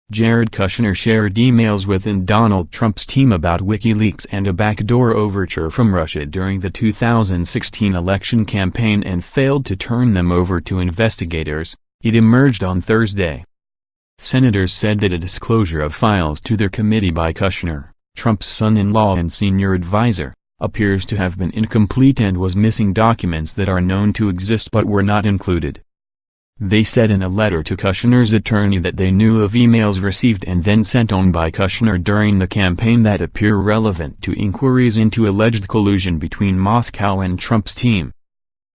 Jared Kushner shared emails within Donald Trump's team about Wikileaks and a backdoor overture from Russia during the 2016 election campaign and failed to turn them over to investigators, it emerged on Thursday. Senators said that a disclosure of files to their committee by Kushner, Trump's son-in-law and senior advisor, appears to have been incomplete and was missing documents that are known to exist but were not included. They said in a letter to Kushner's attorney that they knew of emails received and then sent on by Kushner during the campaign that appear relevant to inquiries into alleged collusion between Moscow and Trump's team.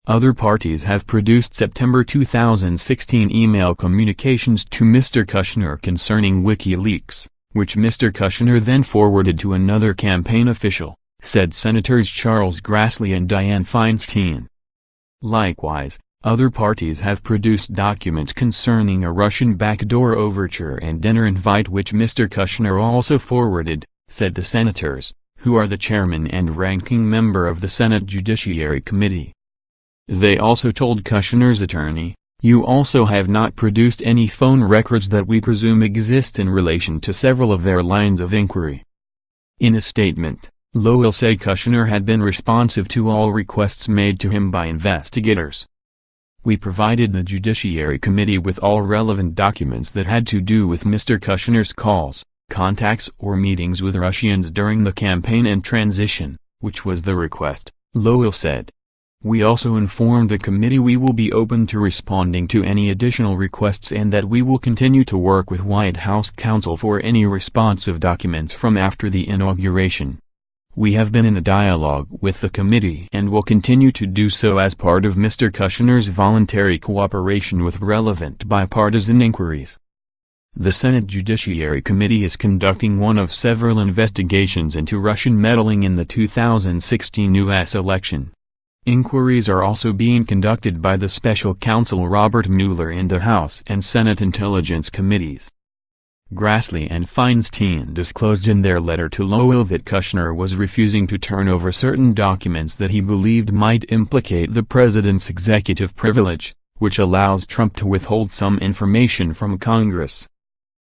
Other parties have produced September 2016 email communications to Mr. Kushner concerning Wikileaks, which Mr. Kushner then forwarded to another campaign official, said Senators Charles Grassley and Dianne Feinstein. Likewise, other parties have produced documents concerning a Russian backdoor overture and dinner invite which Mr. Kushner also forwarded, said the senators, who are the chairman and ranking member of the Senate Judiciary Committee. They also told Kushner's attorney, "You also have not produced any phone records that we presume exist in relation to several of their lines of inquiry." In a statement, Lowell said Kushner had been responsive to all requests made to him by investigators. "We provided the Judiciary Committee with all relevant documents that had to do with Mr. Kushner's calls, contacts or meetings with Russians during the campaign and transition, which was the request," Lowell said. "We also informed the committee we will be open to responding to any additional requests and that we will continue to work with White House counsel for any responsive documents from after the inauguration. We have been in a dialogue with the committee and will continue to do so as part of Mr. Kushner's voluntary cooperation with relevant bipartisan inquiries." The Senate Judiciary Committee is conducting one of several investigations into Russian meddling in the 2016 U.S. election. Inquiries are also being conducted by the special counsel Robert Mueller in the House and Senate Intelligence Committees. Grassley and Feinstein disclosed in their letter to Lowell that Kushner was refusing to turn over certain documents that he believed might implicate the president's executive privilege, which allows Trump to withhold some information from Congress.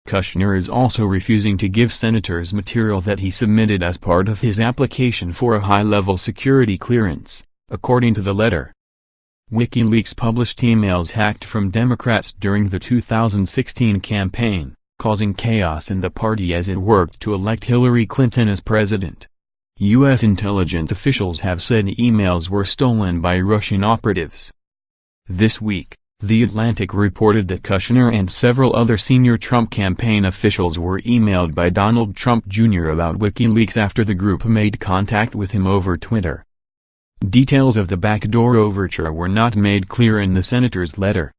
Kushner is also refusing to give senators material that he submitted as part of his application for a high-level security clearance, according to the letter. WikiLeaks published emails hacked from Democrats during the 2016 campaign, causing chaos in the party as it worked to elect Hillary Clinton as president. U.S. intelligence officials have said emails were stolen by Russian operatives. This week, The Atlantic reported that Kushner and several other senior Trump campaign officials were emailed by Donald Trump Jr. about WikiLeaks after the group made contact with him over Twitter. Details of the backdoor overture were not made clear in the senator's letter.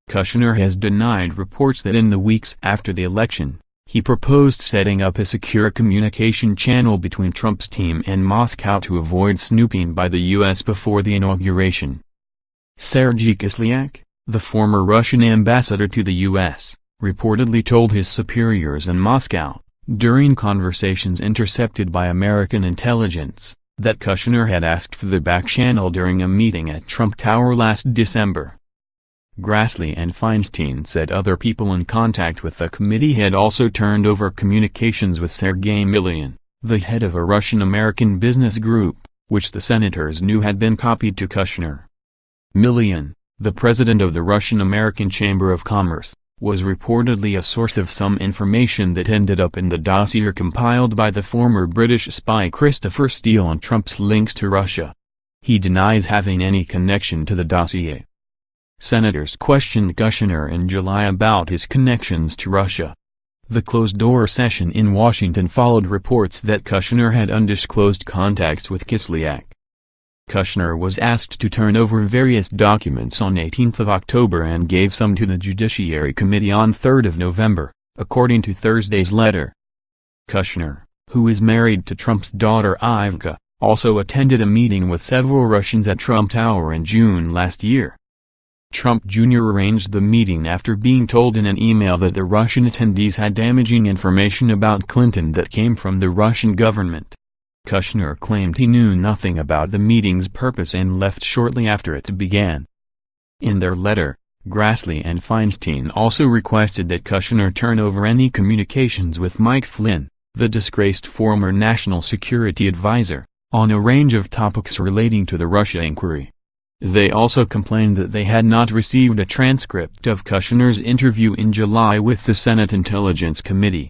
Kushner has denied reports that in the weeks after the election, he proposed setting up a secure communication channel between Trump's team and Moscow to avoid snooping by the U.S. before the inauguration. Sergei Kislyak, the former Russian ambassador to the U.S., reportedly told his superiors in Moscow, during conversations intercepted by American intelligence, that Kushner had asked for the back channel during a meeting at Trump Tower last December. Grassley and Feinstein said other people in contact with the committee had also turned over communications with Sergei Milyan, the head of a Russian-American business group, which the senators knew had been copied to Kushner. Milyan, the president of the Russian-American Chamber of Commerce, was reportedly a source of some information that ended up in the dossier compiled by the former British spy Christopher Steele on Trump's links to Russia. He denies having any connection to the dossier. Senators questioned Kushner in July about his connections to Russia. The closed-door session in Washington followed reports that Kushner had undisclosed contacts with Kislyak. Kushner was asked to turn over various documents on 18 October and gave some to the Judiciary Committee on 3 November, according to Thursday's letter. Kushner, who is married to Trump's daughter Ivka, also attended a meeting with several Russians at Trump Tower in June last year. Trump Jr. arranged the meeting after being told in an email that the Russian attendees had damaging information about Clinton that came from the Russian government. Kushner claimed he knew nothing about the meeting's purpose and left shortly after it began. In their letter, Grassley and Feinstein also requested that Kushner turn over any communications with Mike Flynn, the disgraced former national security advisor, on a range of topics relating to the Russia inquiry. They also complained that they had not received a transcript of Kushner's interview in July with the Senate Intelligence Committee.